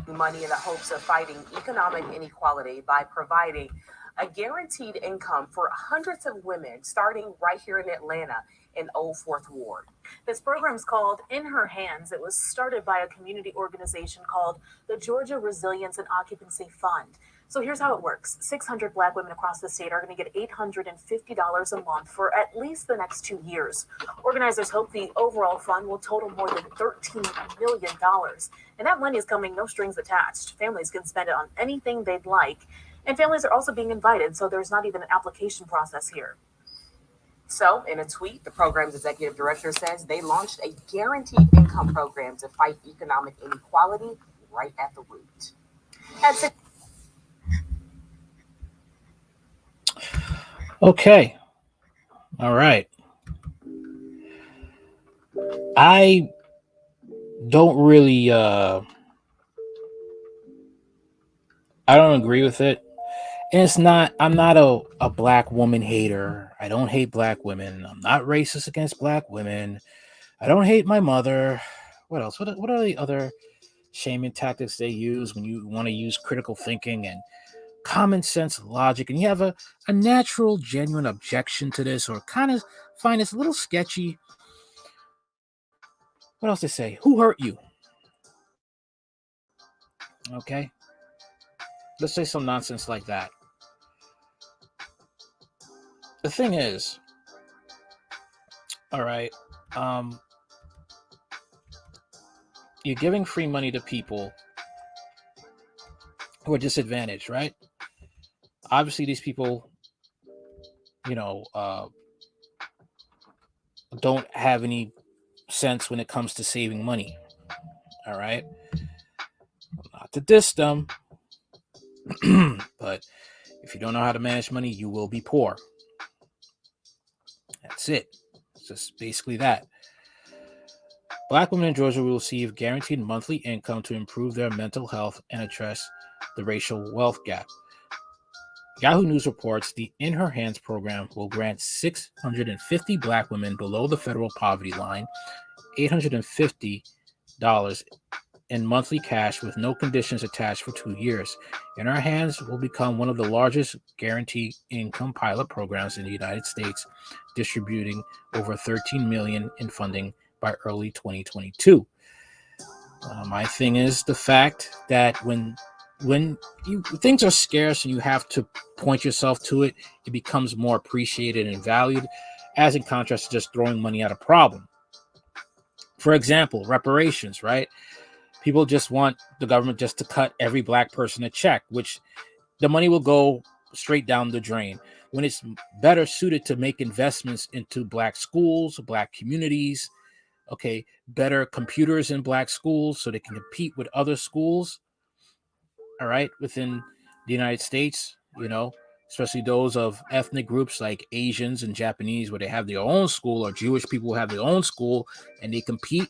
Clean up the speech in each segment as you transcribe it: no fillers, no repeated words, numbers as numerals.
money in the hopes of fighting economic inequality by providing a guaranteed income for hundreds of women starting right here in Atlanta in Old Fourth Ward. This program is called In Her Hands. It was started by a community organization called the Georgia Resilience and Occupancy Fund. So here's how it works. 600 Black women across the state are going to get $850 a month for at least the next 2 years. Organizers hope the overall fund will total more than $13 million. And that money is coming no strings attached. Families can spend it on anything they'd like. And families are also being invited, so there's not even an application process here. So, in a tweet, the program's executive director says they launched a guaranteed income program to fight economic inequality right at the root. Okay. All right. I don't really I don't agree with it. And I'm not a black woman hater. I don't hate black women. I'm not racist against black women. I don't hate my mother. What else? What are the other shaming tactics they use when you want to use critical thinking and common sense logic, and you have a natural, genuine objection to this, or kind of find this a little sketchy? What else they say? Who hurt you? Okay. Let's say some nonsense like that. The thing is, all right, you're giving free money to people who are disadvantaged, right? Obviously, these people, don't have any sense when it comes to saving money. All right. Not to diss them, but if you don't know how to manage money, you will be poor. That's it. It's just basically that. Black women in Georgia will receive guaranteed monthly income to improve their mental health and address the racial wealth gap. Yahoo News reports the In Her Hands program will grant 650 black women below the federal poverty line $850 in monthly cash with no conditions attached for 2 years. In Her Hands will become one of the largest guaranteed income pilot programs in the United States, distributing over $13 million in funding by early 2022. My thing is the fact that when things are scarce and you have to point yourself to it, it becomes more appreciated and valued, as in contrast to just throwing money at a problem. For example, reparations, right? People just want the government just to cut every black person a check, which the money will go straight down the drain, when it's better suited to make investments into black schools, black communities, okay, better computers in black schools so they can compete with other schools, all right, within the United States, especially those of ethnic groups like Asians and Japanese, where they have their own school, or Jewish people who have their own school, and they compete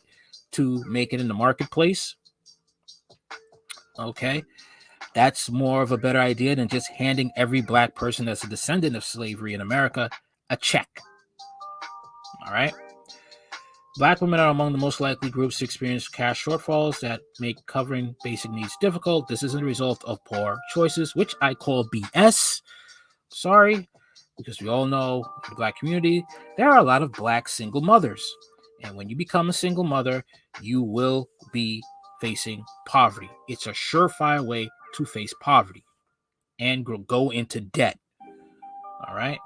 to make it in the marketplace. Okay, that's more of a better idea than just handing every black person that's a descendant of slavery in America a check. All right. Black women are among the most likely groups to experience cash shortfalls that make covering basic needs difficult. This is a result of poor choices, which I call BS. Sorry, because we all know in the black community, there are a lot of black single mothers. And when you become a single mother, you will be facing poverty. It's a surefire way to face poverty and go into debt. All right.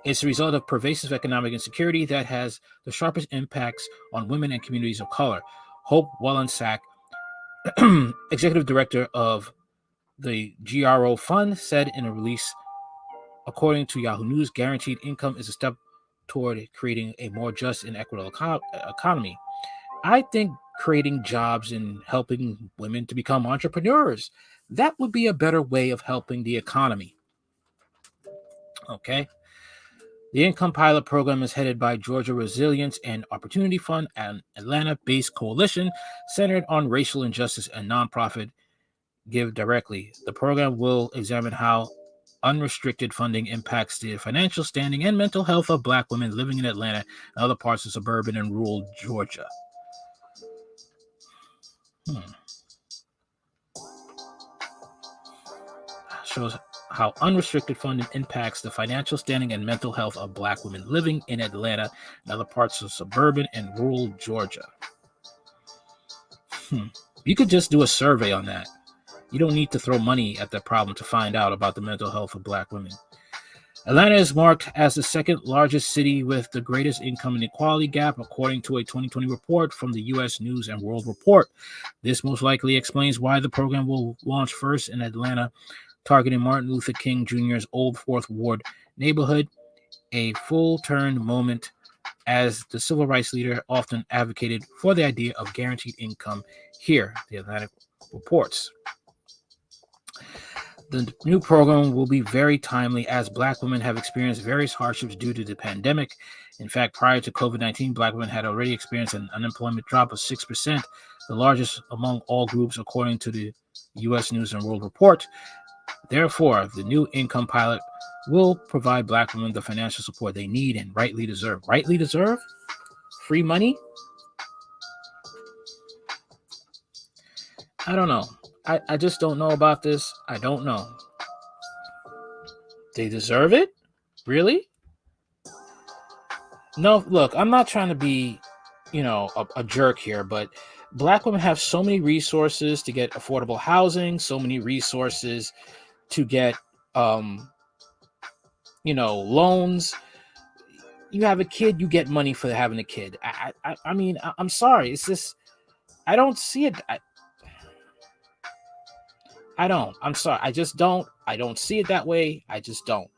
It's a result of pervasive economic insecurity that has the sharpest impacts on women and communities of color. Hope Wallensack, executive director of the GRO Fund, said in a release, according to Yahoo News, guaranteed income is a step toward creating a more just and equitable economy. I think creating jobs and helping women to become entrepreneurs, that would be a better way of helping the economy. Okay. The Income Pilot Program is headed by Georgia Resilience and Opportunity Fund, an Atlanta-based coalition centered on racial injustice and nonprofit Give Directly. The program will examine how unrestricted funding impacts the financial standing and mental health of black women living in Atlanta and other parts of suburban and rural Georgia. shows how unrestricted funding impacts the financial standing and mental health of Black women living in Atlanta and other parts of suburban and rural Georgia. You could just do a survey on that. You don't need to throw money at the problem to find out about the mental health of Black women. Atlanta is marked as the second largest city with the greatest income inequality gap, according to a 2020 report from the U.S. News and World Report. This most likely explains why the program will launch first in Atlanta, targeting Martin Luther King Jr.'s Old Fourth Ward neighborhood, a full-turn moment as the civil rights leader often advocated for the idea of guaranteed income here, the Atlantic reports. The new program will be very timely as Black women have experienced various hardships due to the pandemic. In fact, prior to COVID-19, Black women had already experienced an unemployment drop of 6%, the largest among all groups, according to the U.S. News and World Report. Therefore, the new income pilot will provide Black women the financial support they need and rightly deserve. Rightly deserve? Free money? I don't know. I just don't know about this. I don't know. They deserve it? Really? No, look, I'm not trying to be, a jerk here, but Black women have so many resources to get affordable housing, so many resources to get, loans. You have a kid, you get money for having a kid. I mean, I'm sorry. It's just, I don't see it. I don't. I'm sorry. I just don't. I don't see it that way. I just don't.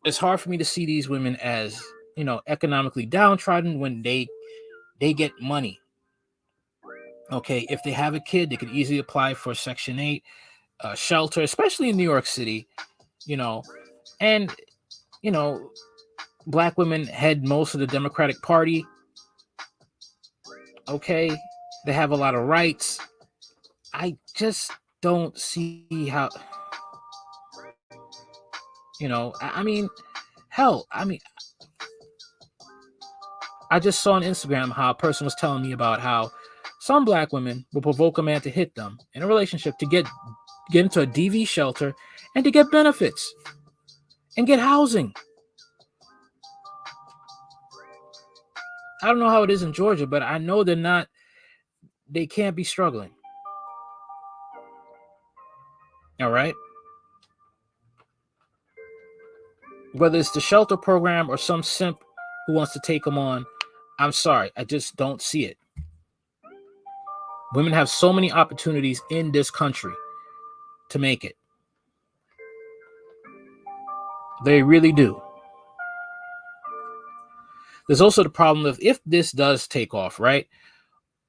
It's hard for me to see these women as, economically downtrodden when they get money. Okay, if they have a kid, they could easily apply for Section 8 shelter, especially in New York City, and, Black women head most of the Democratic Party. Okay, they have a lot of rights. I just don't see how, I mean, hell, I just saw on Instagram how a person was telling me about how some Black women will provoke a man to hit them in a relationship to get into a DV shelter and to get benefits and get housing. I don't know how it is in Georgia, but I know they can't be struggling. All right. Whether it's the shelter program or some simp who wants to take them on, I'm sorry. I just don't see it. Women have so many opportunities in this country to make it. They really do. There's also the problem of if this does take off, right?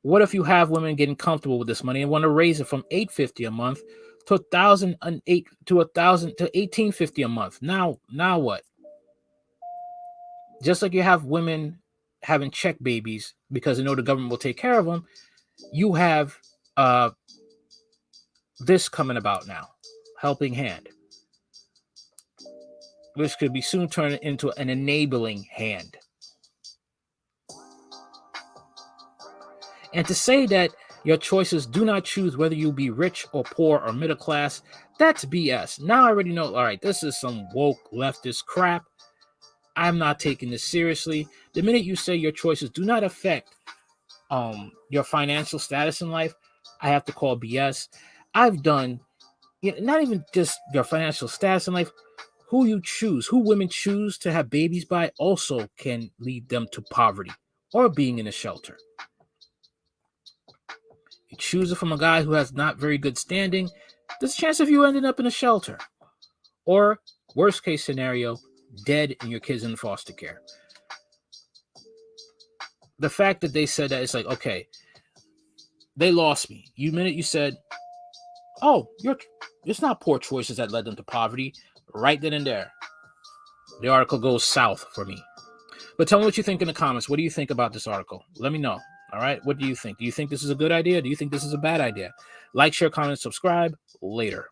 What if you have women getting comfortable with this money and want to raise it from $850 a month to $1,008 to $1,000 to $1,850 a month? Now what? Just like you have women having check babies because they know the government will take care of them, you have this coming about now, helping hand, which could be soon turned into an enabling hand. And to say that your choices do not choose whether you be rich or poor or middle class, that's BS. Now I already know, all right, this is some woke leftist crap. I'm not taking this seriously. The minute you say your choices do not affect your financial status in life, I have to call BS. I've done, not even just your financial status in life, who you choose, who women choose to have babies by also can lead them to poverty or being in a shelter. You choose it from a guy who has not very good standing, there's a chance of you ending up in a shelter. Or, worst case scenario, dead and your kids in foster care. The fact that they said that, it's like, okay, they lost me. The minute you said, oh, it's not poor choices that led them to poverty, right then and there, the article goes south for me. But tell me what you think in the comments. What do you think about this article? Let me know. All right. What do you think? Do you think this is a good idea? Do you think this is a bad idea? Like, share, comment, subscribe. Later.